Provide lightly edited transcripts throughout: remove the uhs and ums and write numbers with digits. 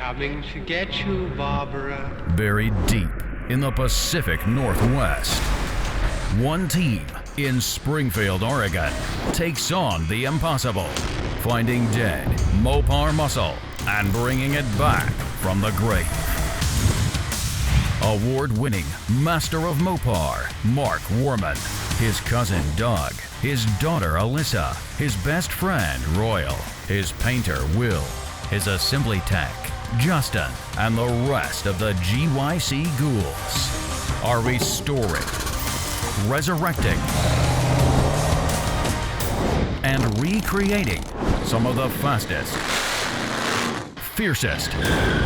Coming to get you, Barbara. Buried deep in the Pacific Northwest, one team in Springfield, Oregon, takes on the impossible, finding dead Mopar muscle and bringing it back from the grave. Award-winning Master of Mopar, Mark Warman, his cousin Doug, his daughter Alyssa, his best friend Royal, his painter Will, his assembly tech Justin, and the rest of the GYC ghouls are restoring, resurrecting, and recreating some of the fastest, fiercest,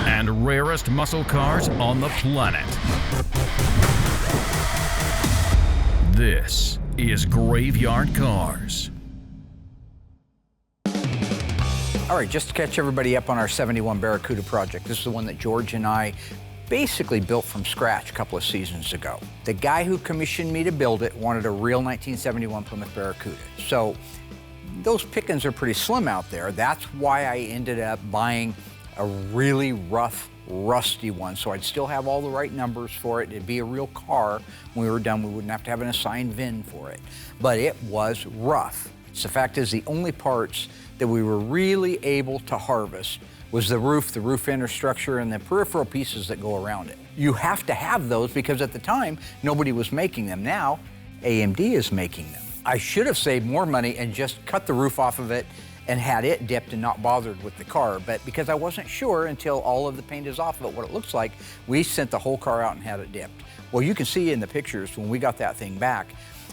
and rarest muscle cars on the planet. This is Graveyard Cars. All right, just to catch everybody up on our 71 Barracuda project, this is the one that George and I basically built from scratch a couple of seasons ago. The guy who commissioned me to build it wanted a real 1971 Plymouth Barracuda. So those pickings are pretty slim out there. That's why I ended up buying a really rough, rusty one, so I'd still have all the right numbers for it. It'd be a real car. When we were done, we wouldn't have to have an assigned VIN for it. But it was rough. So the fact is, the only parts that we were really able to harvest was the roof infrastructure, and the peripheral pieces that go around it. You have to have those because at the time, nobody was making them. Now, AMD is making them. I should have saved more money and just cut the roof off of it and had it dipped and not bothered with the car. But because I wasn't sure until all of the paint is off of it what it looks like, we sent the whole car out and had it dipped. Well, you can see in the pictures when we got that thing back,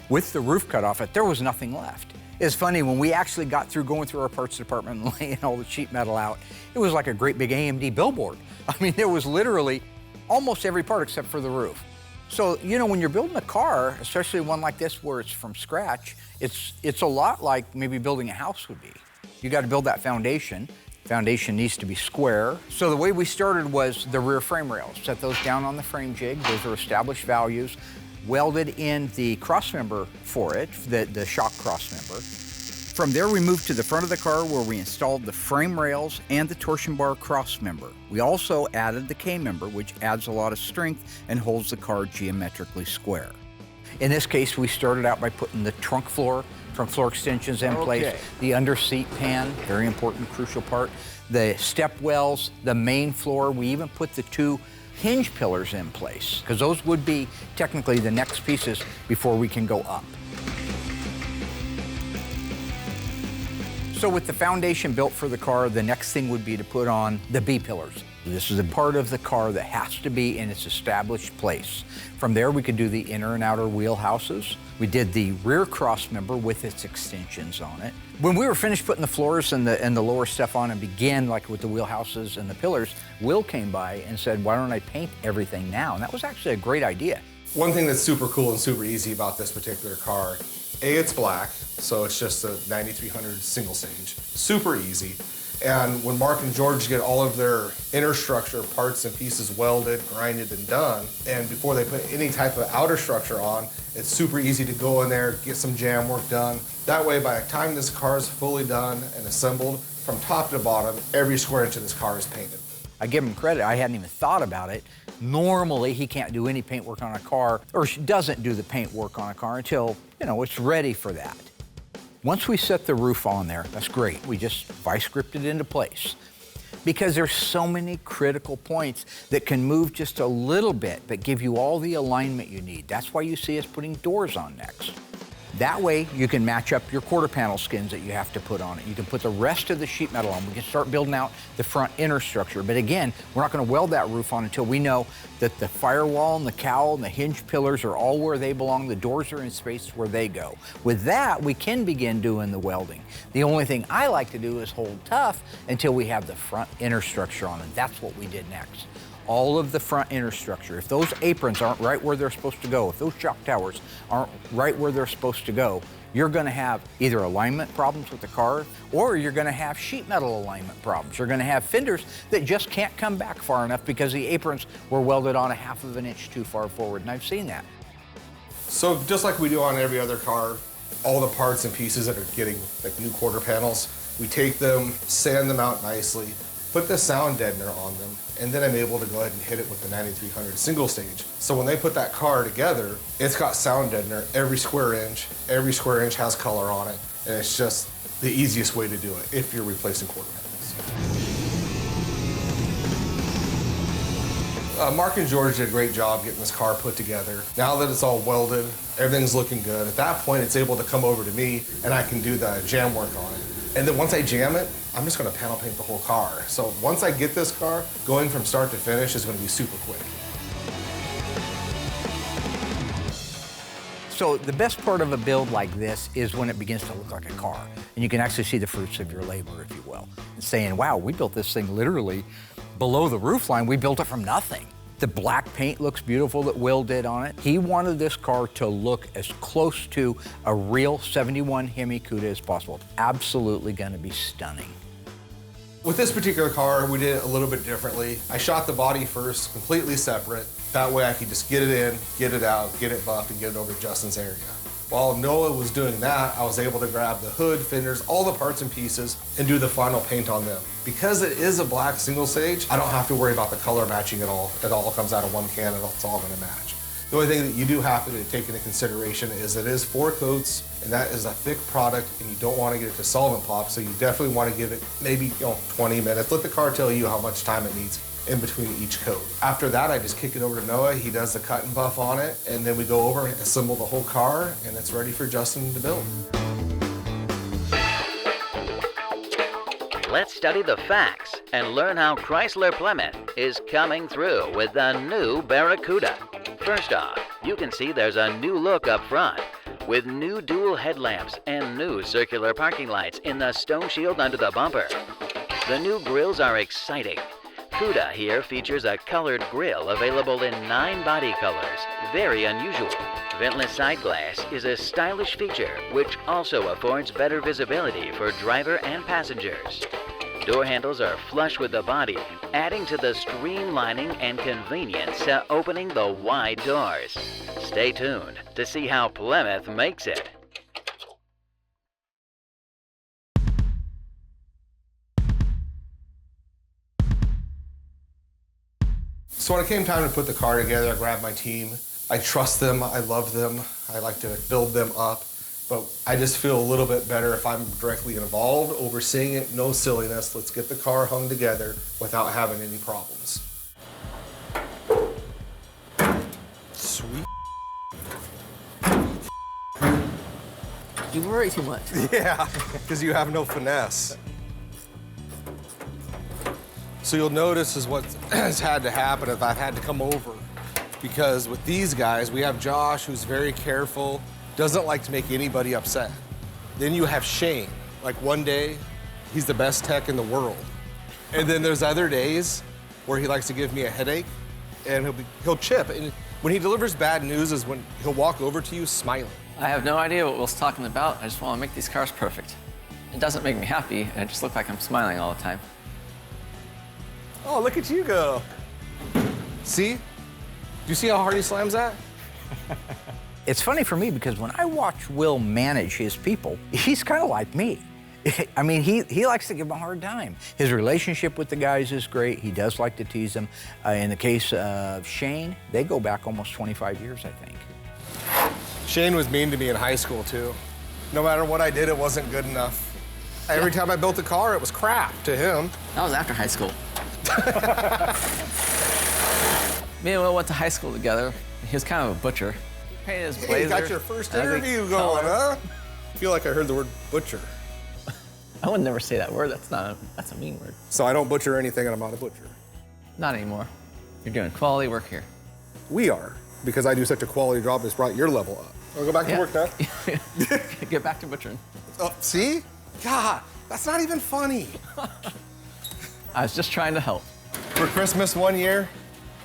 with the roof cut off it, there was nothing left. It's funny, when we actually got through going through our parts department and laying all the sheet metal out, it was like a great big AMD billboard. I mean, there was literally almost every part except for the roof. So, you know, when you're building a car, especially one like this where it's from scratch, it's a lot like maybe building a house would be. You got to build that foundation. Foundation needs to be square. So the way we started was the rear frame rails. Set those down on the frame jig. Those are established values. Welded in the cross member for it, the shock cross member. From there, we moved to the front of the car where we installed the frame rails and the torsion bar cross member. We also added the K member, which adds a lot of strength and holds the car geometrically square. In this case, we started out by putting the trunk floor, front floor extensions in place, the under seat pan, very important, crucial part, the step wells, the main floor. We even put the two hinge pillars in place, because those would be technically the next pieces before we can go up. So with the foundation built for the car, the next thing would be to put on the B pillars. This is a part of the car that has to be in its established place. From there, we could do the inner and outer wheel houses. We did the rear cross member with its extensions on it. When we were finished putting the floors and the lower stuff on and began like with the wheel houses and the pillars, Will came by and said, why don't I paint everything now? And that was actually a great idea. One thing that's super cool and super easy about this particular car, it's black, so it's just a 9300 single stage. Super easy. And when Mark and George get all of their inner structure parts and pieces welded, grinded, and done, and before they put any type of outer structure on, it's super easy to go in there, get some jam work done. That way, by the time this car is fully done and assembled, from top to bottom, every square inch of this car is painted. I give him credit, I hadn't even thought about it. Normally, he can't do any paint work on a car, or doesn't do the paint work on a car until, you know, it's ready for that. Once we set the roof on there, that's great. We just vice gripped it into place. Because there's so many critical points that can move just a little bit, but give you all the alignment you need. That's why you see us putting doors on next. That way, you can match up your quarter panel skins that you have to put on it. You can put the rest of the sheet metal on. We can start building out the front inner structure. But again, we're not going to weld that roof on until we know that the firewall and the cowl and the hinge pillars are all where they belong. The doors are in space where they go. With that, we can begin doing the welding. The only thing I like to do is hold tough until we have the front inner structure on, and that's what we did next. All of the front inner structure. If those aprons aren't right where they're supposed to go, if those shock towers aren't right where they're supposed to go, you're gonna have either alignment problems with the car, or you're gonna have sheet metal alignment problems. You're gonna have fenders that just can't come back far enough because the aprons were welded on 1/2 of an inch too far forward, and I've seen that. So just like we do on every other car, all the parts and pieces that are getting like new quarter panels, we take them, sand them out nicely, put the sound deadener on them, and then I'm able to go ahead and hit it with the 9300 single stage. So when they put that car together, it's got sound deadener every square inch. Every square inch has color on it, and it's just the easiest way to do it if you're replacing quarter panels. Mark and George did a great job getting this car put together. Now that it's all welded, everything's looking good. At that point, it's able to come over to me, and I can do the jam work on it. And then once I jam it, I'm just gonna panel paint the whole car. So once I get this car, going from start to finish is gonna be super quick. So the best part of a build like this is when it begins to look like a car. And you can actually see the fruits of your labor, if you will. And saying, wow, we built this thing literally below the roofline. We built it from nothing. The black paint looks beautiful that Will did on it. He wanted this car to look as close to a real 71 Hemi Cuda as possible. Absolutely gonna be stunning. With this particular car, we did it a little bit differently. I shot the body first, completely separate. That way I could just get it in, get it out, get it buffed, and get it over to Justin's area. While Noah was doing that, I was able to grab the hood, fenders, all the parts and pieces, and do the final paint on them. Because it is a black single stage, I don't have to worry about the color matching at all. It all comes out of one can and it's all gonna match. The only thing that you do have to take into consideration is it is 4 coats, and that is a thick product, and you don't want to get it to solvent pop, so you definitely want to give it maybe 20 minutes. Let the car tell you how much time it needs in between each coat. After that, I just kick it over to Noah. He does the cut and buff on it, and then we go over and assemble the whole car, and it's ready for Justin to build. Let's study the facts and learn how Chrysler Plymouth is coming through with the new Barracuda. First off, you can see there's a new look up front with new dual headlamps and new circular parking lights in the stone shield under the bumper. The new grills are exciting. Cuda here features a colored grille available in 9 body colors, very unusual. Ventless side glass is a stylish feature which also affords better visibility for driver and passengers. Door handles are flush with the body, adding to the streamlining and convenience to opening the wide doors. Stay tuned to see how Plymouth makes it. So when it came time to put the car together, I grabbed my team. I trust them, I love them, I like to build them up, but I just feel a little bit better if I'm directly involved, overseeing it, no silliness. Let's get the car hung together without having any problems. Sweet. You worry too much. Yeah, because you have no finesse. So you'll notice is what has had to happen if I've had to come over. Because with these guys, we have Josh, who's very careful, doesn't like to make anybody upset. Then you have Shane. Like one day, he's the best tech in the world. And then there's other days where he likes to give me a headache, and he'll chip. And when he delivers bad news is when he'll walk over to you smiling. I have no idea what Will's talking about. I just want to make these cars perfect. It doesn't make me happy. I just look like I'm smiling all the time. Oh, look at you go. See? Do you see how hard he slams that? It's funny for me because when I watch Will manage his people, he's kind of like me. I mean, he likes to give them a hard time. His relationship with the guys is great. He does like to tease them. In the case of Shane, they go back almost 25 years, I think. Shane was mean to me in high school, too. No matter what I did, it wasn't good enough. Every time I built a car, it was crap to him. That was after high school. Me and Will went to high school together. He was kind of a butcher. He painted his blazer. Hey, you got your first interview going, huh? I feel like I heard the word butcher. I would never say that word. That's a mean word. So I don't butcher anything, and I'm not a butcher. Not anymore. You're doing quality work here. We are, because I do such a quality job that's brought your level up. I'll go back to work now. Get back to butchering. Oh, see? God, that's not even funny. I was just trying to help. For Christmas one year,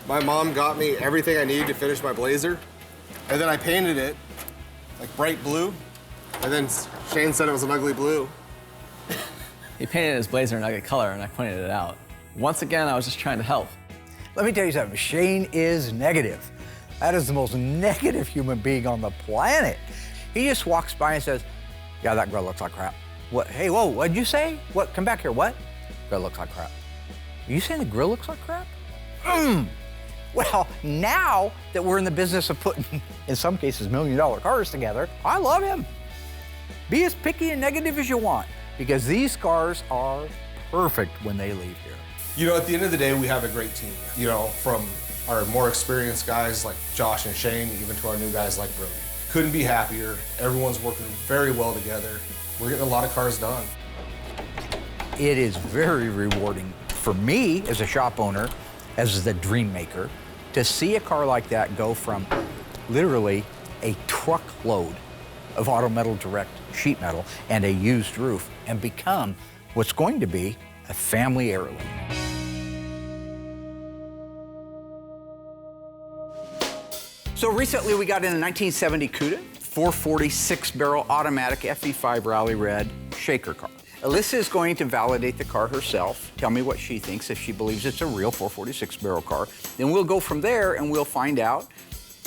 my mom got me everything I needed to finish my blazer, and then I painted it like bright blue, and then Shane said it was an ugly blue. He painted his blazer an ugly color, and I pointed it out. Once again, I was just trying to help. Let me tell you something, Shane is negative. That is the most negative human being on the planet. He just walks by and says, yeah, that girl looks like crap. What? Hey, whoa, what'd you say? What? Come back here, what? Girl looks like crap. Are you saying the grill looks like crap? Well, now that we're in the business of putting, in some cases, million-dollar cars together, I love him. Be as picky and negative as you want, because these cars are perfect when they leave here. You know, at the end of the day, we have a great team. You know, from our more experienced guys like Josh and Shane, even to our new guys like Brody. Couldn't be happier. Everyone's working very well together. We're getting a lot of cars done. It is very rewarding for me as a shop owner, as the dream maker, to see a car like that go from literally a truckload of Auto Metal Direct sheet metal and a used roof and become what's going to be a family heirloom. So recently we got in a 1970 Cuda, 440 6-barrel automatic FE5 Rallye Red shaker car. Alyssa is going to validate the car herself, tell me what she thinks, if she believes it's a real 446 barrel car. Then we'll go from there and we'll find out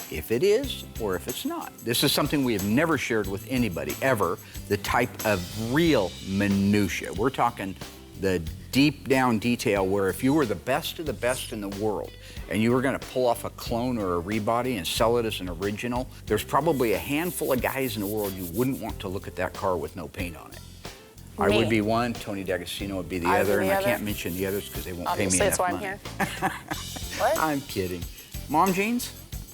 if it is or if it's not. This is something we have never shared with anybody, ever, the type of real minutia. We're talking the deep down detail where if you were the best of the best in the world and you were gonna pull off a clone or a rebody and sell it as an original, there's probably a handful of guys in the world you wouldn't want to look at that car with no paint on it. I would be one, Tony D'Agostino would be the other, and I can't mention the others because they won't pay me enough money. Obviously, that's why I'm here. What? I'm kidding. Mom jeans?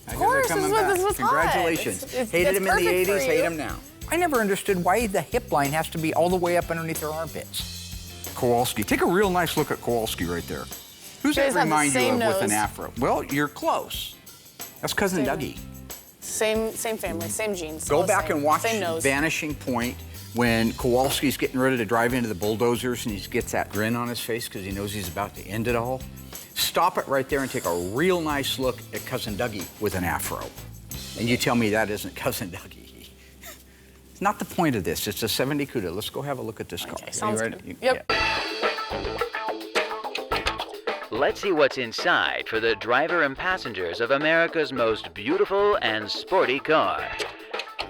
Of course, this was Congratulations. Hated him in the 80s, hate him now. I never understood why the hip line has to be all the way up underneath their armpits. Kowalski. Take a real nice look at Kowalski right there. Who's that remind you of with an afro? Well, you're close. That's Cousin Dougie. Same family, same genes. Go back and watch Vanishing Point when Kowalski's getting ready to drive into the bulldozers and he gets that grin on his face because he knows he's about to end it all. Stop it right there and take a real nice look at Cousin Dougie with an afro. And you tell me that isn't Cousin Dougie. It's not the point of this. It's a 70 Cuda. Let's go have a look at this car. Sounds good. Yep. Let's see what's inside for the driver and passengers of America's most beautiful and sporty car.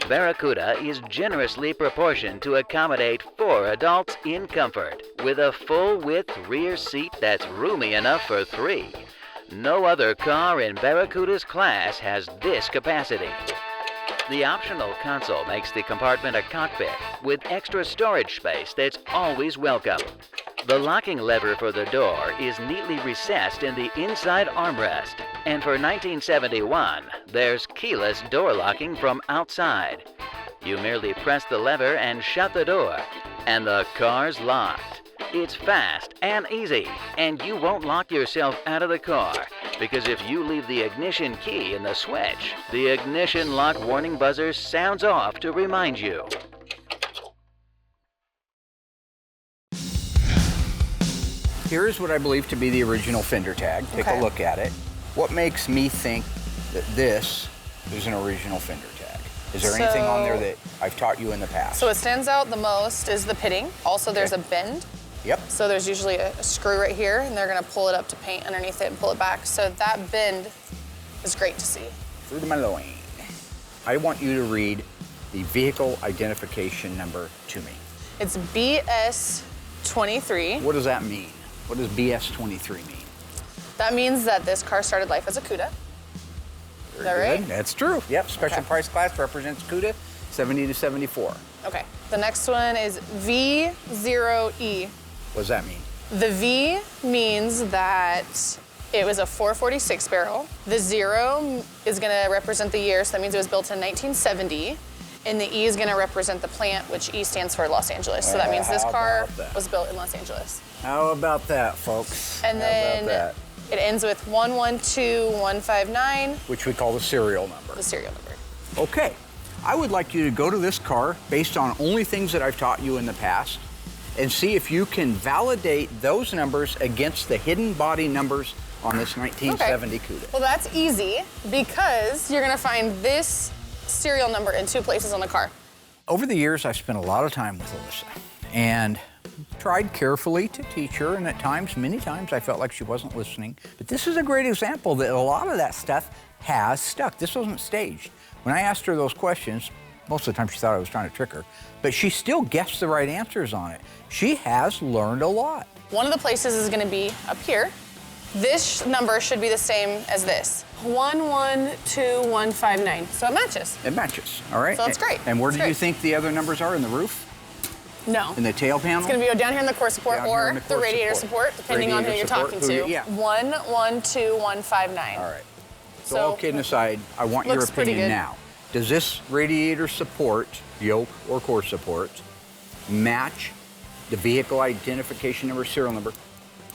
Barracuda is generously proportioned to accommodate 4 adults in comfort, with a full-width rear seat that's roomy enough for 3. No other car in Barracuda's class has this capacity. The optional console makes the compartment a cockpit, with extra storage space that's always welcome. The locking lever for the door is neatly recessed in the inside armrest, and for 1971, there's keyless door locking from outside. You merely press the lever and shut the door, and the car's locked. It's fast and easy, and you won't lock yourself out of the car, because if you leave the ignition key in the switch, the ignition lock warning buzzer sounds off to remind you. Here's what I believe to be the original fender tag. Take a look at it. What makes me think that this is an original fender tag? Is there anything on there that I've taught you in the past? So what stands out the most is the pitting. Also, there's a bend. Yep. So there's usually a screw right here, and they're gonna pull it up to paint underneath it and pull it back. So that bend is great to see. Through my loin. I want you to read the vehicle identification number to me. It's BS23. What does that mean? What does BS23 mean? That means that this car started life as a Cuda. Is that right? That's true. Yep, special price class represents Cuda, 70 to 74. Okay, the next one is V0E. What does that mean? The V means that it was a 446 barrel. The 0 is gonna represent the year, so that means it was built in 1970. And the E is gonna represent the plant, which E stands for Los Angeles. So that means this car was built in Los Angeles. How about that, folks? And then it ends with 112159. Which we call the serial number. The serial number. Okay, I would like you to go to this car based on only things that I've taught you in the past and see if you can validate those numbers against the hidden body numbers on this 1970 Cuda. Well, that's easy because you're gonna find this serial number in 2 places on the car. Over the years, I've spent a lot of time with Alyssa and tried carefully to teach her, and at times, many times, I felt like she wasn't listening. But this is a great example that a lot of that stuff has stuck. This wasn't staged. When I asked her those questions, Most of the time she thought I was trying to trick her, but she still guessed the right answers on it. She has learned a lot. One of the places is gonna be up here. This number should be the same as this. 112159. So it matches. It matches, all right? So that's great. And where That's do you great. think the other numbers are? In the roof? No. In the tail panel? It's gonna be down here in the core support Down here or in the core radiator support, depending on who Radiator you're support, talking to. yeah. 112159. All right. So all kidding aside, I want your looks pretty opinion good. now. Does this radiator support, yoke or core support, match the vehicle identification number, serial number,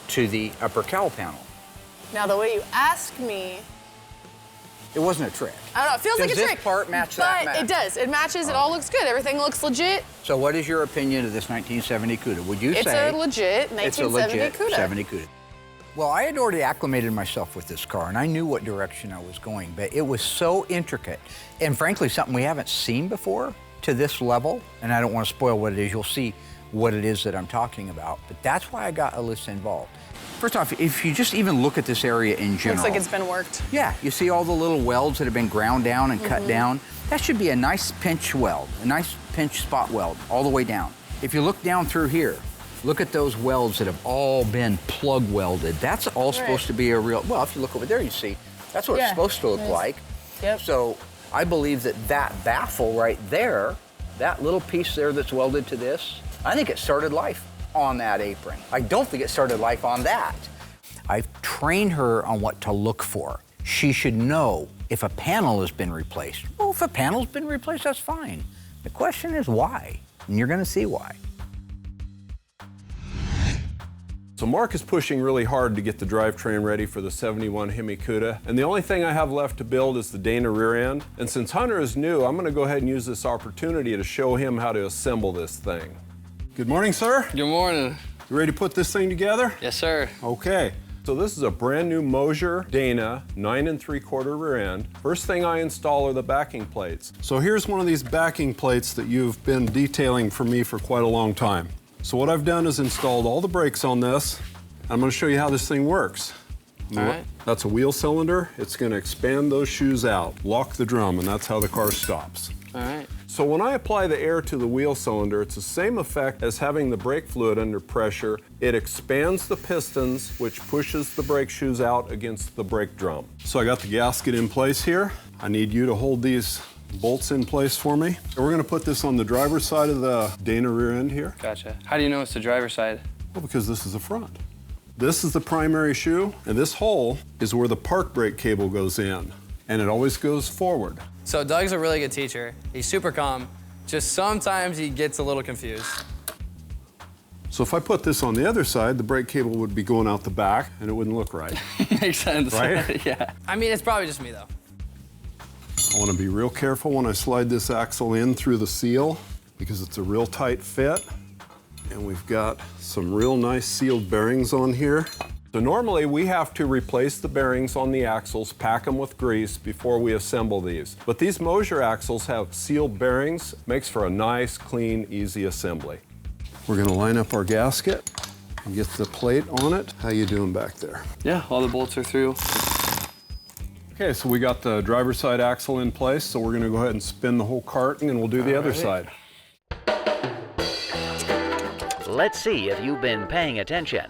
to the upper cowl panel? Now the way you ask me, It wasn't a trick. I don't know, it feels like a Does trick. this part match that But match? it does. It matches. It all looks good. Everything looks legit. So what is your opinion of this 1970 Cuda? Would you It's say a legit 1970 it's a legit Cuda. 70 Cuda? Well, I had already acclimated myself with this car, and I knew what direction I was going, but it was so intricate, and frankly, something we haven't seen before to this level, and I don't want to spoil what it is. You'll see what it is that I'm talking about, but that's why I got Alyssa involved. First off, if you just even look at this area in general. Looks like it's been worked. Yeah, you see all the little welds that have been ground down and cut down? That should be a nice pinch weld, a nice pinch spot weld all the way down. If you look down through here, look at those welds that have all been plug welded. That's all supposed to be a real, well, if you look over there, you see, that's what it's supposed to look like. Yep. So I believe that that baffle right there, that little piece there that's welded to this, I think it started life on that apron. I don't think it started life on that. I've trained her on what to look for. She should know if a panel has been replaced. Well, if a panel's been replaced, that's fine. The question is why, and you're gonna see why. So Mark is pushing really hard to get the drivetrain ready for the 71 Hemi Cuda, and the only thing I have left to build is the Dana rear end. And since Hunter is new, I'm gonna go ahead and use this opportunity to show him how to assemble this thing. Good morning, sir. Good morning. You ready to put this thing together? Yes, sir. Okay. So this is a brand new Mosier Dana 9 3/4 rear end. First thing I install are the backing plates. So here's one of these backing plates that you've been detailing for me for quite a long time. So what I've done is installed all the brakes on this. I'm going to show you how this thing works. All right. That's a wheel cylinder. It's going to expand those shoes out, lock the drum, and that's how the car stops. All right. So when I apply the air to the wheel cylinder, it's the same effect as having the brake fluid under pressure. It expands the pistons, which pushes the brake shoes out against the brake drum. So I got the gasket in place here. I need you to hold these bolts in place for me. So we're gonna put this on the driver's side of the Dana rear end here. Gotcha. How do you know it's the driver's side? Well, because this is the front. This is the primary shoe, and this hole is where the park brake cable goes in, and it always goes forward. So Doug's a really good teacher. He's super calm. Just sometimes he gets a little confused. So if I put this on the other side, the brake cable would be going out the back, and it wouldn't look right. Makes sense. Right? Yeah. I mean, it's probably just me though. I want to be real careful when I slide this axle in through the seal because it's a real tight fit. And we've got some real nice sealed bearings on here. So normally we have to replace the bearings on the axles, pack them with grease before we assemble these. But these Mosier axles have sealed bearings, makes for a nice, clean, easy assembly. We're going to line up our gasket and get the plate on it. How you doing back there? Yeah, all the bolts are through. Okay, so we got the driver's side axle in place, so we're gonna go ahead and spin the whole cart and we'll do the other side. Let's see if you've been paying attention.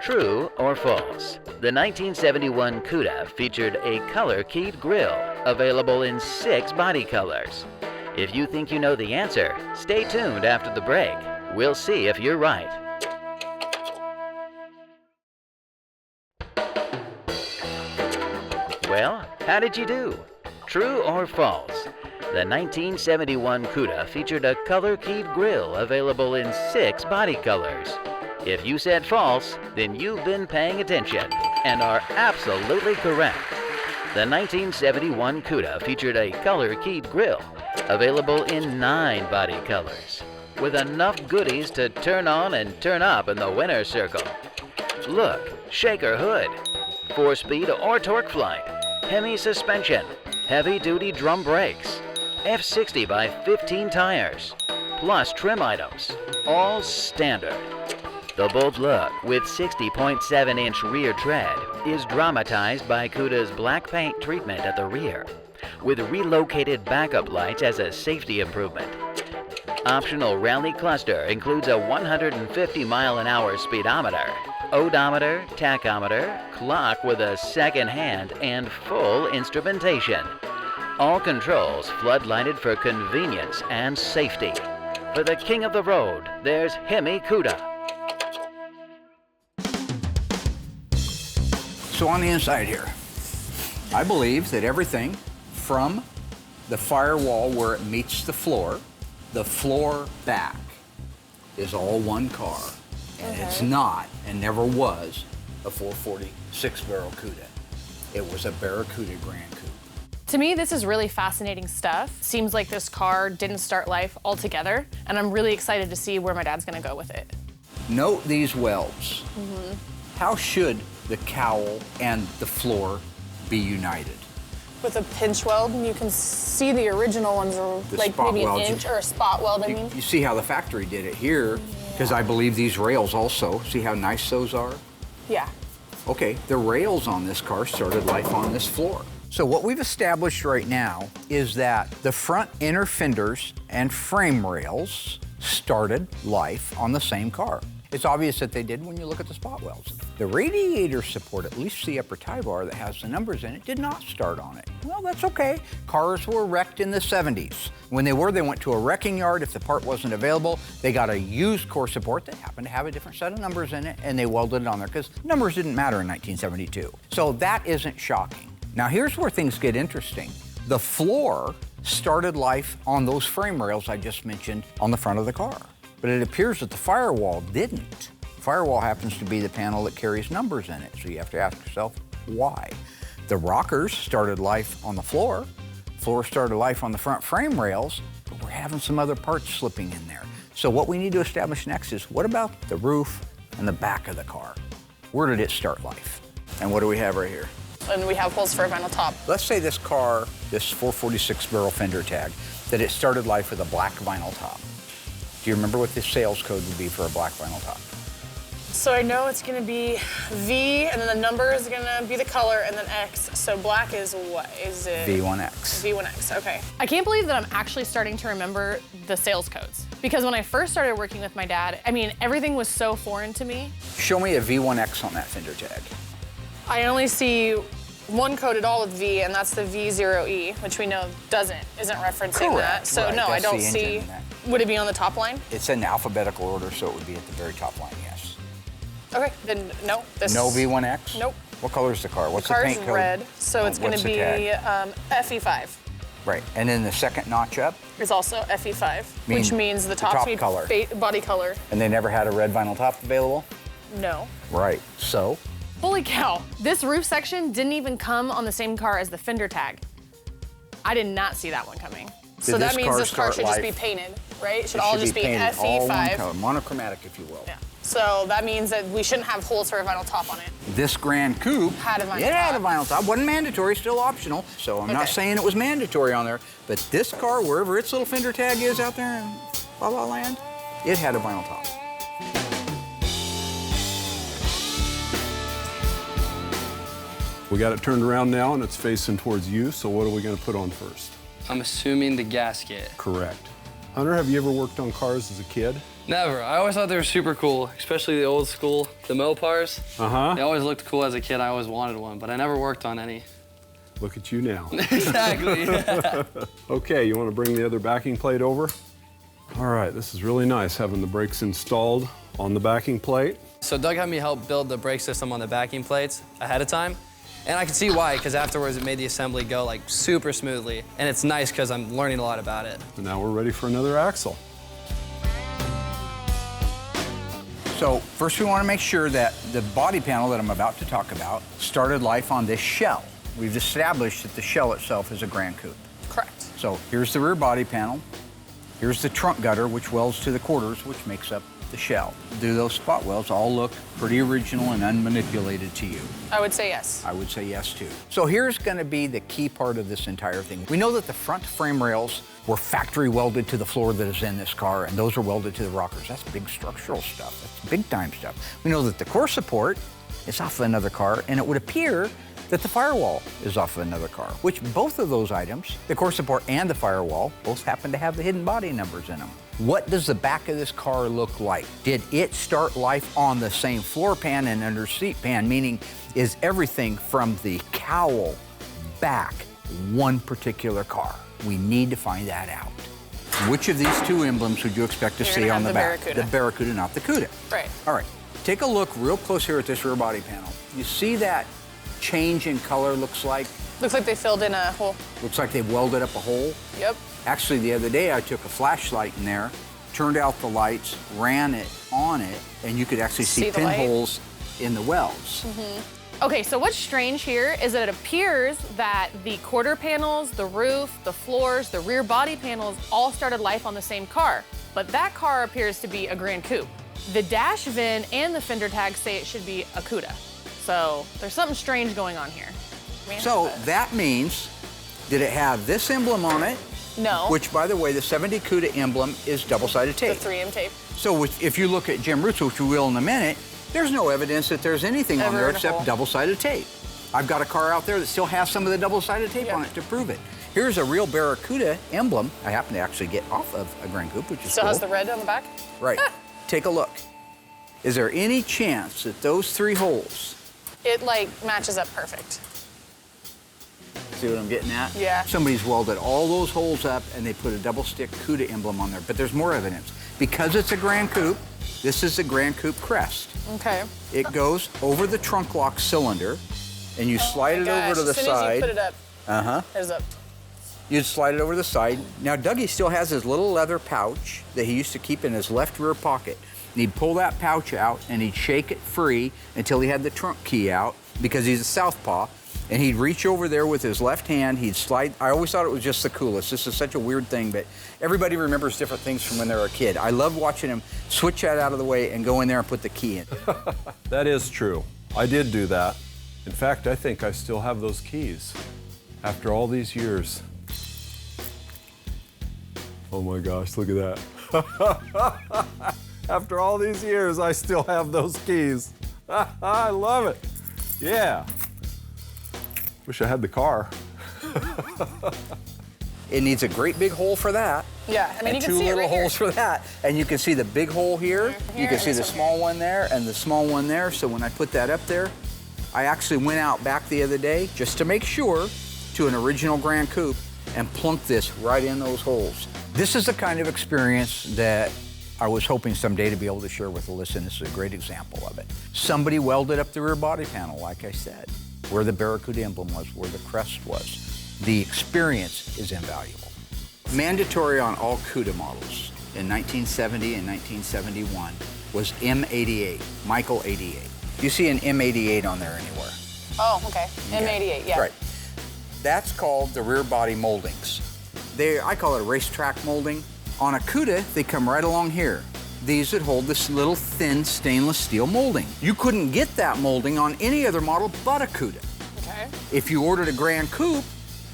True or false? The 1971 Cuda featured a color-keyed grille, available in 6 body colors. If you think you know the answer, stay tuned after the break. We'll see if you're right. Well, how did you do? True or false? The 1971 Cuda featured a color-keyed grille available in 6 body colors. If you said false, then you've been paying attention and are absolutely correct. The 1971 Cuda featured a color-keyed grille available in 9 body colors, with enough goodies to turn on and turn up in the winner's circle. Look, shaker hood, 4-speed or torque flight, Hemi suspension, heavy-duty drum brakes, F60 by 15 tires, plus trim items, all standard. The bold look with 60.7-inch rear tread is dramatized by Cuda's black paint treatment at the rear, with relocated backup lights as a safety improvement. Optional rally cluster includes a 150-mile-an-hour speedometer, odometer, tachometer, clock with a second hand, and full instrumentation. All controls floodlighted for convenience and safety. For the king of the road, there's Hemi Cuda. So on the inside here, I believe that everything from the firewall where it meets the floor back is all one car. And it's not, and never was, a 446 barrel Cuda. It was a Barracuda Grand Coupe. To me, this is really fascinating stuff. Seems like this car didn't start life altogether, and I'm really excited to see where my dad's gonna go with it. Note these welds. How should the cowl and the floor be united? With a pinch weld, you can see the original ones are The like spot maybe an weld. inch or a spot weld, I mean. You see how the factory did it here, because I believe these rails also, see how nice those are? Yeah. Okay, the rails on this car started life on this floor. So what we've established right now is that the front inner fenders and frame rails started life on the same car. It's obvious that they did when you look at the spot welds. The radiator support, at least the upper tie bar that has the numbers in it, did not start on it. Well, that's okay. Cars were wrecked in the 70s. When they were, they went to a wrecking yard. If the part wasn't available, they got a used core support that happened to have a different set of numbers in it, and they welded it on there because numbers didn't matter in 1972. So that isn't shocking. Now here's where things get interesting. The floor started life on those frame rails I just mentioned on the front of the car. But it appears that the firewall didn't. Firewall happens to be the panel that carries numbers in it, so you have to ask yourself, why? The rockers started life on the floor. Floor started life on the front frame rails, but we're having some other parts slipping in there. So what we need to establish next is, what about the roof and the back of the car? Where did it start life? And what do we have right here? And we have holes for a vinyl top. Let's say this car, this 446 barrel fender tag, that it started life with a black vinyl top. Do you remember what the sales code would be for a black vinyl top? So I know it's gonna be V, and then the number is gonna be the color, and then X. So black is what? Is it? V1X. V1X, okay. I can't believe that I'm actually starting to remember the sales codes. Because when I first started working with my dad, I mean, everything was so foreign to me. Show me a V1X on that fender tag. I only see one code at all with V, and that's the V0E, which we know isn't referencing that. So Right, no, I that's don't the engine see. in that. Would it be on the top line? It's in alphabetical order, so it would be at the very top line, yes. Okay, then no. This No V1X? Nope. What color is the car? What's the Car's paint code? red, so it's gonna What's the be tag? FE5. Right, and then the second notch up, Is also FE5, which means the top, color. body color. and they never had a red vinyl top available? No. Right, so? Holy cow, this roof section didn't even come on the same car as the fender tag. I did not see that one coming. So Did that this means car this car start should just be life- painted, right? It should It all should just be painted all one FE5. color, monochromatic, if you will. Yeah. So that means that we shouldn't have holes for a vinyl top on it. This Grand Coupe Had a vinyl it had a top. vinyl top. Wasn't mandatory, still optional. So I'm not Okay. saying it was mandatory on there, but this car, wherever its little fender tag is out there in La La Land, it had a vinyl top. We got it turned around now and it's facing towards you, so what are we gonna put on first? I'm assuming the gasket. Correct. Hunter, have you ever worked on cars as a kid? Never. I always thought they were super cool, especially the old school, the Mopars. Uh-huh. They always looked cool as a kid. I always wanted one, but I never worked on any. Look at you now. Exactly. Okay, you wanna bring the other backing plate over? All right, this is really nice having the brakes installed on the backing plate. So Doug had me help build the brake system on the backing plates ahead of time. And I could see why, because afterwards it made the assembly go like super smoothly. And it's nice because I'm learning a lot about it. And now we're ready for another axle. So first we want to make sure that the body panel that I'm about to talk about started life on this shell. We've established that the shell itself is a Grand Coupe. Correct. So here's the rear body panel. Here's the trunk gutter, which welds to the quarters, which makes up the shell. Do those spot welds all look pretty original and unmanipulated to you? I would say yes. I would say yes, too. So here's gonna be the key part of this entire thing. We know that the front frame rails were factory welded to the floor that is in this car, and those are welded to the rockers. That's big structural stuff. That's big time stuff. We know that the core support is off of another car, and it would appear that the firewall is off of another car, which both of those items, the core support and the firewall, both happen to have the hidden body numbers in them. What does the back of this car look like? Did it start life on the same floor pan and under seat pan, meaning is everything from the cowl back one particular car? We need to find that out. Which of these two emblems would you expect to see on the back? Barracuda. The Barracuda, not the Cuda. Right. All right, take a look real close here at this rear body panel. You see that change in color looks like? Looks like they filled in a hole. Looks like they welded up a hole. Yep. Actually, the other day I took a flashlight in there, turned out the lights, ran it on it, and you could actually see the light? pinholes in the welds. Okay, so what's strange here is that it appears that the quarter panels, the roof, the floors, the rear body panels all started life on the same car, but that car appears to be a Grand Coupe. The dash VIN and the fender tags say it should be a Cuda. So there's something strange going on here. So that means, did it have this emblem on it? No. Which, by the way, the 70 Cuda emblem is double-sided tape. The 3M tape. So if you look at Jim Roots, which we will in a minute, there's no evidence that there's anything on Ever there in a except hole. double-sided tape. I've got a car out there that still has some of the double-sided tape on it to prove it. Here's a real Barracuda emblem. I happen to actually get off of a Grand Coupe, which is Still cool. has the red on the back? Right. Take a look. Is there any chance that those 3 holes, It like matches up perfect. see what I'm getting at? Yeah. Somebody's welded all those holes up and they put a double-stick Cuda emblem on there. But there's more evidence. Because it's a Grand Coupe, this is the Grand Coupe crest. Okay. It goes over the trunk lock cylinder, and you slide it over to the As soon as you side. put it up, there's up. You'd slide it over the side. Now, Dougie still has his little leather pouch that he used to keep in his left rear pocket. And he'd pull that pouch out, and he'd shake it free until he had the trunk key out, because he's a southpaw. And he'd reach over there with his left hand, he'd slide. I always thought it was just the coolest. This is such a weird thing, but everybody remembers different things from when they were a kid. I love watching him switch that out of the way and go in there and put the key in. That is true. I did do that. In fact, I think I still have those keys after all these years. Oh my gosh, look at that. After all these years, I still have those keys. I love it. Yeah. Wish I had the car. It needs a great big hole for that. Yeah, I mean, And you can two see it little right here. holes for that. And you can see the big hole here. You can and see the this one small one there and the small one there. So when I put that up there, I actually went out back the other day just to make sure to an original Grand Coupe and plunked this right in those holes. This is the kind of experience that I was hoping someday to be able to share with Alyssa, and this is a great example of it. Somebody welded up the rear body panel, like I said, where the Barracuda emblem was, where the crest was. The experience is invaluable. Mandatory on all Cuda models in 1970 and 1971 was M88, Michael 88. Do you see an M88 on there anywhere? Oh, okay. M88, yeah. Right. That's called the rear body moldings. I call it a racetrack molding. On a Cuda, they come right along here. These would hold this little thin stainless steel molding. You couldn't get that molding on any other model but a Cuda. Okay. If you ordered a Grand Coupe,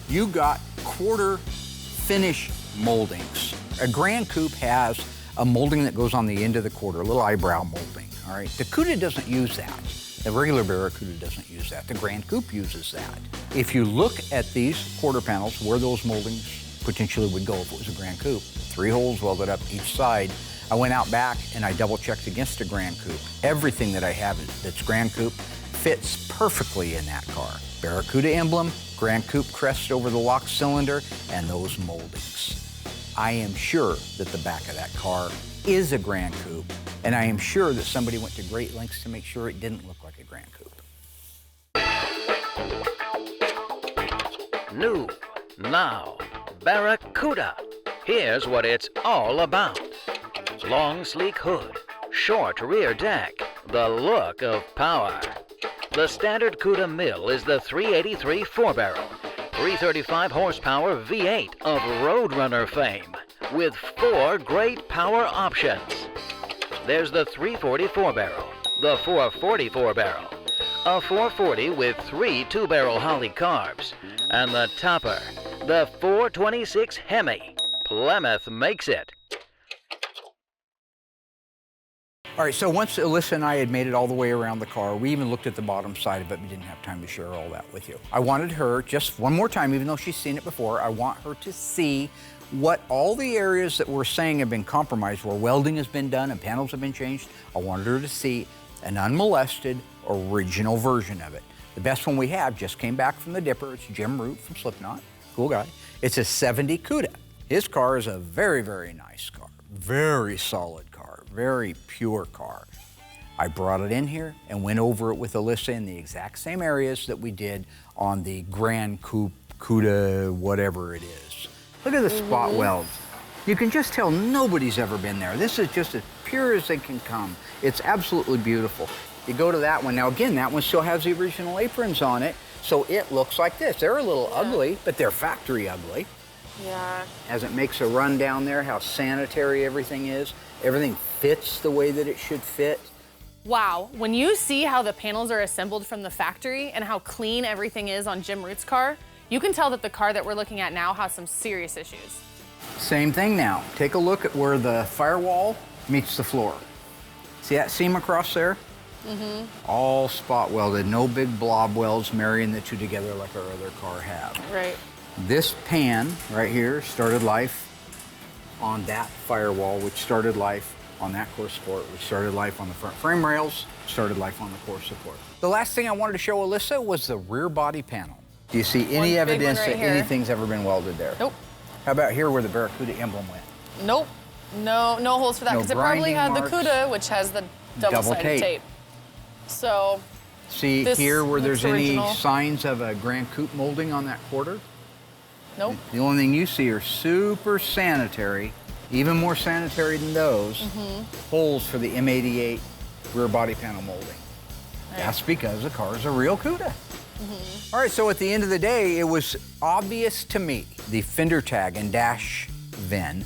you got quarter finish moldings. A Grand Coupe has a molding that goes on the end of the quarter, a little eyebrow molding, all right? The Cuda doesn't use that. The regular Barracuda doesn't use that. The Grand Coupe uses that. If you look at these quarter panels, where those moldings potentially would go if it was a Grand Coupe, 3 holes welded up each side. I went out back and I double checked against a Grand Coupe. Everything that I have that's Grand Coupe fits perfectly in that car. Barracuda emblem, Grand Coupe crest over the lock cylinder, and those moldings. I am sure that the back of that car is a Grand Coupe, and I am sure that somebody went to great lengths to make sure it didn't look like a Grand Coupe. New, now, Barracuda. Here's what it's all about. Long, sleek hood, short rear deck, the look of power. The standard Cuda mill is the 383 4-barrel, 335 horsepower V8 of Roadrunner fame, with 4 great power options. There's the 340 4-barrel, the 440 4-barrel, a 440 with 3 2-barrel Holly carbs, and the topper, the 426 Hemi. Plymouth makes it. All right, so once Alyssa and I had made it all the way around the car, we even looked at the bottom side of it. We didn't have time to share all that with you. I wanted her, just one more time, even though she's seen it before, I want her to see what all the areas that we're saying have been compromised, where welding has been done and panels have been changed. I wanted her to see an unmolested, original version of it. The best one we have just came back from the Dipper. It's Jim Root from Slipknot, cool guy. It's a 70 Cuda. His car is a very, very nice car, very solid car, very pure car. I brought it in here and went over it with Alyssa in the exact same areas that we did on the Grand Coupe, Cuda, whatever it is. Look at the spot welds. You can just tell nobody's ever been there. This is just as pure as they can come. It's absolutely beautiful. You go to that one. Now again, that one still has the original aprons on it, so it looks like this. They're a little ugly, but they're factory ugly. Yeah. As it makes a run down there, how sanitary everything is. Everything fits the way that it should fit. Wow, when you see how the panels are assembled from the factory and how clean everything is on Jim Root's car, you can tell that the car that we're looking at now has some serious issues. Same thing now. Take a look at where the firewall meets the floor. See that seam across there? All spot welded, no big blob welds marrying the two together like our other car have. Right. This pan right here started life on that firewall, which started life on that core support, which started life on the front frame rails, started life on the core support. The last thing I wanted to show Alyssa was the rear body panel. Do you see any One big evidence one right that here. anything's ever been welded there? Nope. How about here where the Barracuda emblem went? Nope. No holes for that, No because it probably grinding had marks. the Cuda, which has the double-sided tape. tape. So, See This here where there's looks any original. signs of a Grand Coupe molding on that quarter? nope. The only thing you see are super sanitary, even more sanitary than those, holes for the M88 rear body panel molding. That's because the car is a real Cuda. All right, so at the end of the day, it was obvious to me, the fender tag and dash VIN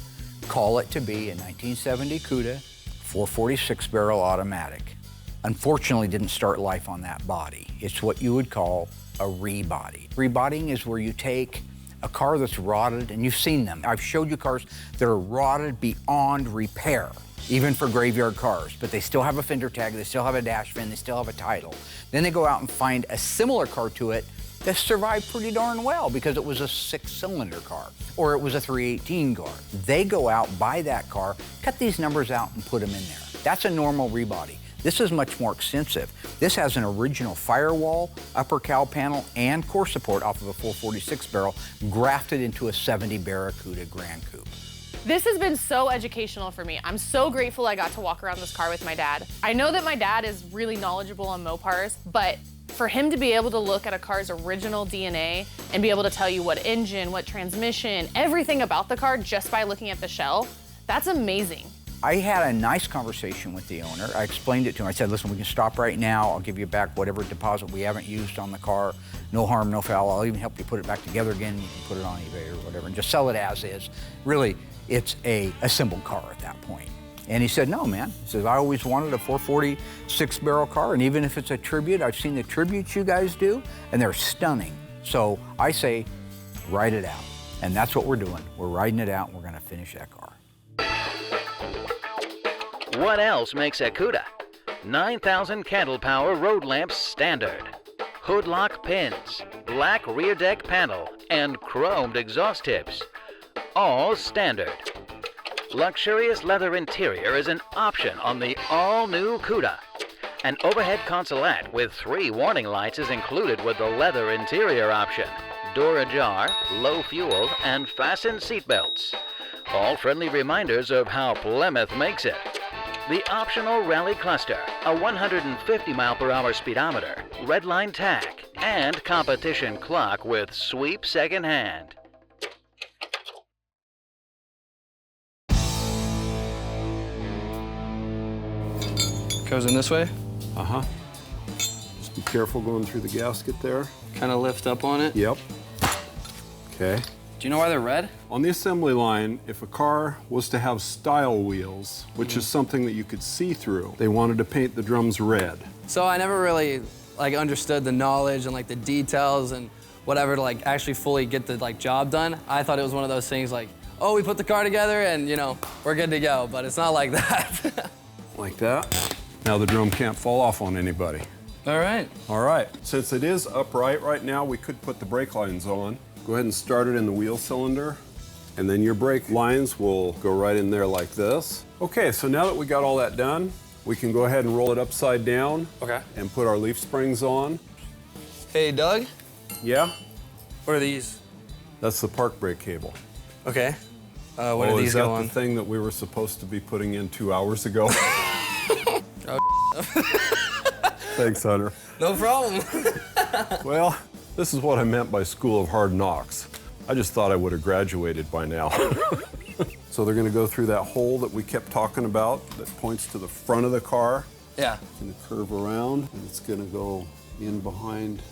call it to be a 1970 Cuda 446 barrel automatic. Unfortunately, didn't start life on that body. It's what you would call a rebody. Rebodying is where you take a car that's rotted, and you've seen them. I've showed you cars that are rotted beyond repair, even for graveyard cars, but they still have a fender tag, they still have a dash VIN, they still have a title. Then they go out and find a similar car to it that survived pretty darn well because it was a 6-cylinder car or it was a 318 car. They go out, buy that car, cut these numbers out and put them in there. That's a normal rebody. This is much more extensive. This has an original firewall, upper cowl panel, and core support off of a 446 barrel grafted into a 70 Barracuda Grand Coupe. This has been so educational for me. I'm so grateful I got to walk around this car with my dad. I know that my dad is really knowledgeable on Mopars, but for him to be able to look at a car's original DNA and be able to tell you what engine, what transmission, everything about the car just by looking at the shell, that's amazing. I had a nice conversation with the owner. I explained it to him. I said, listen, we can stop right now. I'll give you back whatever deposit we haven't used on the car. No harm, no foul. I'll even help you put it back together again. You can put it on eBay or whatever and just sell it as is. Really, it's a assembled car at that point. And he said, no, man. He says, I always wanted a 446 barrel car, and even if it's a tribute, I've seen the tributes you guys do, and they're stunning. So I say, ride it out. And that's what we're doing. We're riding it out, and we're gonna finish that car. What else makes a Cuda? 9,000 candle power road lamps standard, hood lock pins, black rear deck panel, and chromed exhaust tips. All standard. Luxurious leather interior is an option on the all-new Cuda. An overhead consolette with 3 warning lights is included with the leather interior option. Door ajar, low fuel, and fastened seatbelts. All friendly reminders of how Plymouth makes it. The optional rally cluster, a 150 mph speedometer, redline tach, and competition clock with sweep second hand. Goes in this way. Uh-huh. Just be careful going through the gasket there. Kind of lift up on it. Yep. Okay. Do you know why they're red? On the assembly line, if a car was to have style wheels, which is something that you could see through, they wanted to paint the drums red. So I never really understood the knowledge and the details and whatever to actually fully get the job done. I thought it was one of those things oh, we put the car together and we're good to go, but it's not like that. Like that. Now the drum can't fall off on anybody. All right. All right, since it is upright right now, we could put the brake lines on. Go ahead and start it in the wheel cylinder, and then your brake lines will go right in there like this. Okay, so now that we got all that done, we can go ahead and roll it upside down. Okay. And put our leaf springs on. Hey, Doug, Yeah, what are these? that's the park brake cable. Okay. What do Oh, these is that go on? the thing that we were supposed to be putting in 2 hours ago? Thanks, Hunter. No problem. Well, this is what I meant by School of Hard Knocks. I just thought I would have graduated by now. So they're gonna go through that hole that we kept talking about that points to the front of the car. Yeah. It's gonna curve around and it's gonna go in behind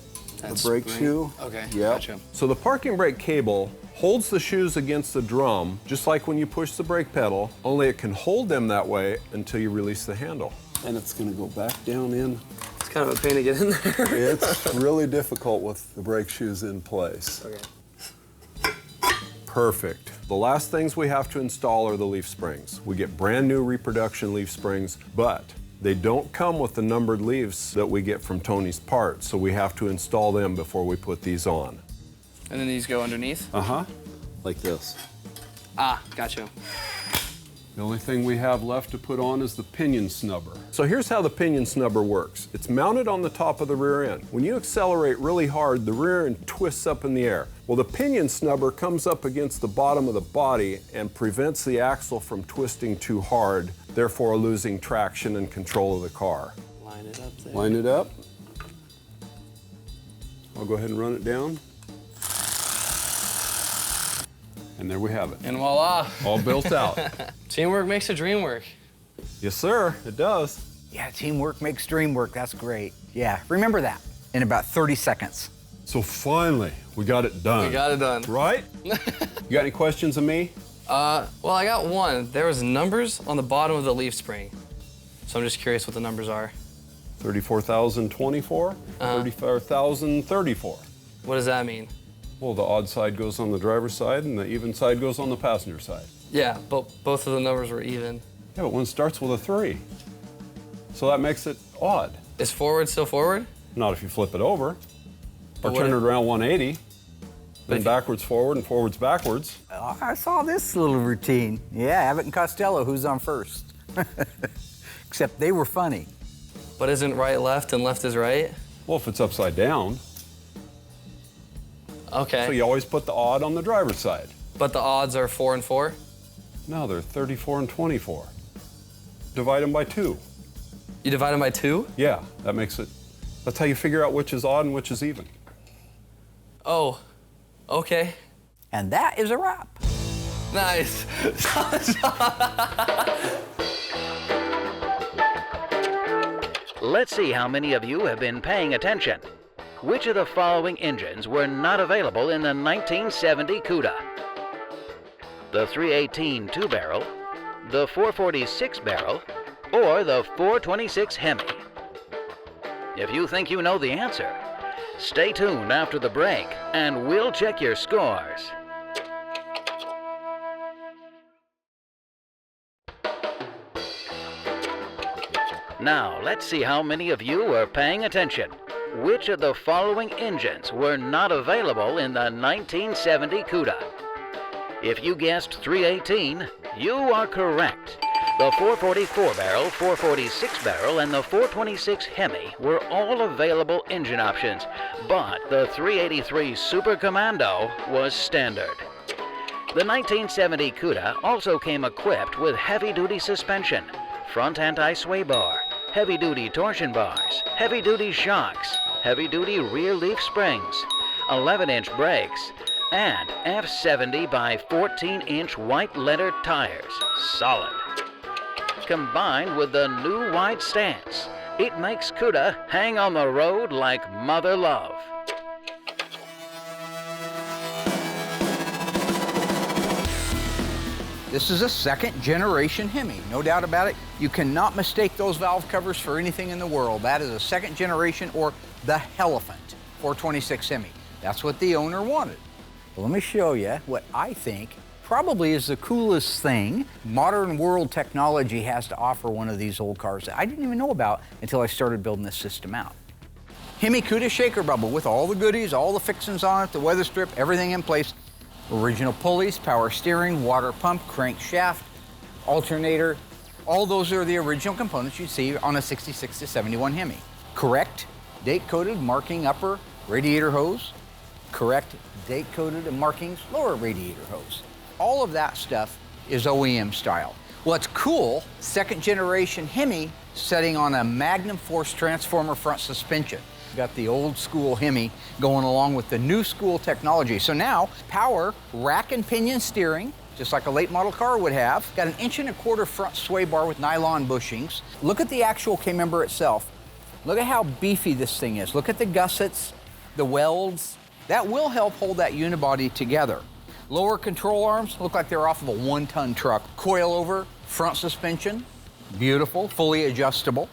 That the brake spring? shoe. Okay, Yep. gotcha. So the parking brake cable holds the shoes against the drum, just like when you push the brake pedal, only it can hold them that way until you release the handle. And it's gonna go back down in. It's kind of a pain to get in there. It's really difficult with the brake shoes in place. Okay. Perfect. The last things we have to install are the leaf springs. We get brand new reproduction leaf springs, but they don't come with the numbered leaves that we get from Tony's parts, so we have to install them before we put these on. And then these go underneath? Uh-huh, like this. Ah, gotcha. The only thing we have left to put on is the pinion snubber. So here's how the pinion snubber works. It's mounted on the top of the rear end. When you accelerate really hard, the rear end twists up in the air. Well, the pinion snubber comes up against the bottom of the body and prevents the axle from twisting too hard, therefore losing traction and control of the car. Line it up there. Line it up. I'll go ahead and run it down. And there we have it. And voila. All built out. Teamwork makes the dream work. Yes, sir, it does. Yeah, teamwork makes dream work. That's great. Yeah, remember that in about 30 seconds. So finally, we got it done. We got it done. Right? You got any questions of me? Well, I got one. There was numbers on the bottom of the leaf spring. So I'm just curious what the numbers are. 34,024, 34,034. What does that mean? Well, the odd side goes on the driver's side and the even side goes on the passenger side. Yeah, but both of the numbers were even. Yeah, but one starts with a 3. So that makes it odd. Is forward still forward? Not if you flip it over. But Or what turn it if- around 180. Then if- backwards forward and forwards backwards. Oh, I saw this little routine. Yeah, Abbott and Costello, who's on first? Except they were funny. But isn't right left and left is right? Well, if it's upside down, Okay. so you always put the odd on the driver's side. But the odds are 4 and 4? No, they're 34 and 24. Divide them by 2. You divide them by 2? Yeah, that makes it, that's how you figure out which is odd and which is even. Oh, okay. And that is a wrap. Nice. Let's see how many of you have been paying attention. Which of the following engines were not available in the 1970 Cuda? The 318 2-barrel, the 446 barrel, or the 426 Hemi? If you think you know the answer, stay tuned after the break and we'll check your scores. Now, let's see how many of you are paying attention. Which of the following engines were not available in the 1970 Cuda? If you guessed 318, you are correct. The 444 barrel, 446 barrel, and the 426 Hemi were all available engine options, but the 383 Super Commando was standard. The 1970 Cuda also came equipped with heavy-duty suspension, front anti-sway bar, heavy-duty torsion bars, heavy-duty shocks, heavy-duty rear leaf springs, 11-inch brakes, and F70 by 14-inch white letter tires, solid. Combined with the new wide stance, it makes Cuda hang on the road like mother love. This is a second-generation Hemi, no doubt about it. You cannot mistake those valve covers for anything in the world. That is a second generation, or the Helephant 426 Hemi. That's what the owner wanted. Well, let me show you what I think probably is the coolest thing modern world technology has to offer one of these old cars that I didn't even know about until I started building this system out. Hemi Cuda shaker bubble with all the goodies, all the fixings on it, the weather strip, everything in place. Original pulleys, power steering, water pump, crankshaft, alternator. All those are the original components you see on a 66 to 71 Hemi. Correct date-coded marking upper radiator hose. Correct date-coded and markings lower radiator hose. All of that stuff is OEM style. What's cool, second generation Hemi setting on a Magnum Force transformer front suspension. Got the old school Hemi going along with the new school technology. So now, power, rack and pinion steering, just like a late model car would have. Got an 1.25" front sway bar with nylon bushings. Look at the actual K-member itself. Look at how beefy this thing is. Look at the gussets, the welds. That will help hold that unibody together. Lower control arms look like they're off of a 1-ton truck. Coil-over front suspension, beautiful, fully adjustable.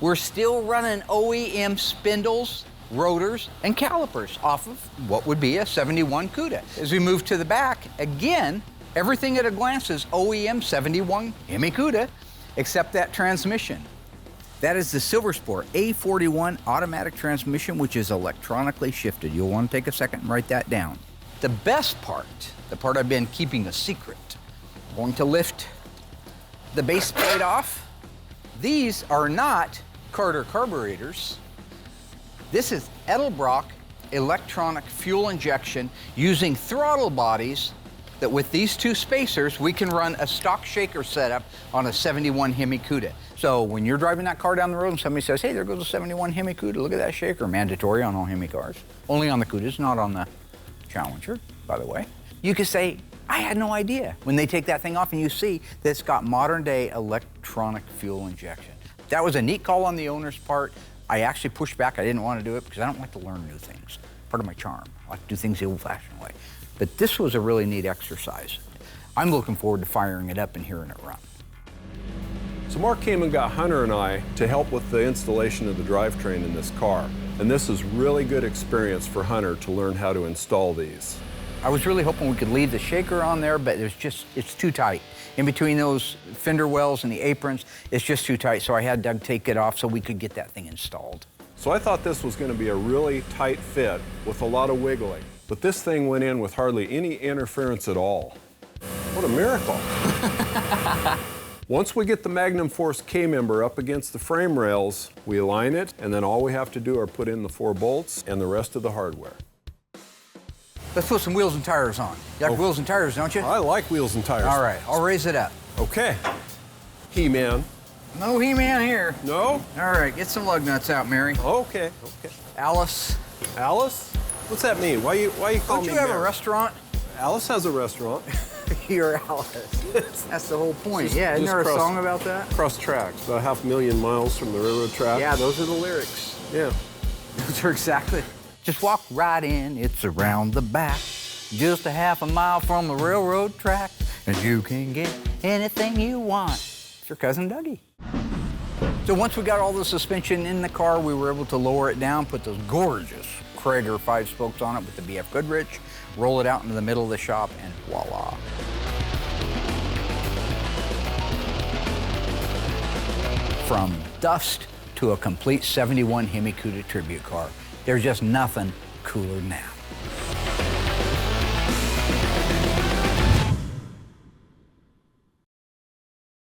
We're still running OEM spindles, rotors, and calipers off of what would be a 71 Cuda. As we move to the back, again, everything at a glance is OEM 71 Hemi Cuda, except that transmission. That is the Silver Sport A41 automatic transmission, which is electronically shifted. You'll want to take a second and write that down. The best part, the part I've been keeping a secret, I'm going to lift the base plate off. These are not Carter carburetors. This is Edelbrock electronic fuel injection using throttle bodies that with these two spacers, we can run a stock shaker setup on a 71 Hemi Cuda. So when you're driving that car down the road and somebody says, hey, there goes a 71 Hemi Cuda, look at that shaker, mandatory on all Hemi cars. Only on the Cudas, not on the Challenger, by the way. You can say, I had no idea. When they take that thing off and you see that it's got modern day electronic fuel injection. That was a neat call on the owner's part. I actually pushed back. I didn't want to do it because I don't like to learn new things. Part of my charm. I like to do things the old-fashioned way. But this was a really neat exercise. I'm looking forward to firing it up and hearing it run. So Mark came and got Hunter and I to help with the installation of the drivetrain in this car. And this is really good experience for Hunter to learn how to install these. I was really hoping we could leave the shaker on there, but it's too tight. In between those fender wells and the aprons, it's just too tight, so I had Doug take it off so we could get that thing installed. So I thought this was going to be a really tight fit with a lot of wiggling. But this thing went in with hardly any interference at all. What a miracle. Once we get the Magnum Force K-member up against the frame rails, we align it, and then all we have to do are put in the 4 bolts and the rest of the hardware. Let's put some wheels and tires on. You like wheels and tires, don't you? I like wheels and tires. All right, I'll raise it up. Okay. He-Man. No He-Man here. No? All right, get some lug nuts out, Mary. Okay, okay. Alice. Alice? What's that mean? Why you call me Don't you have Mary? a restaurant? Alice has a restaurant. You're Alice. That's the whole point. Yeah, isn't there a song about that? Cross tracks, about 500,000 miles from the railroad track. Yeah, those are the lyrics. Yeah. Those are exactly. Just walk right in, it's around the back. Just a 1/2 mile from the railroad track, and you can get anything you want. It's your cousin Dougie. So once we got all the suspension in the car, we were able to lower it down, put those gorgeous Krager 5 spokes on it with the BF Goodrich, roll it out into the middle of the shop, and voila. From dust to a complete 71 Hemi Cuda tribute car. There's just nothing cooler than that.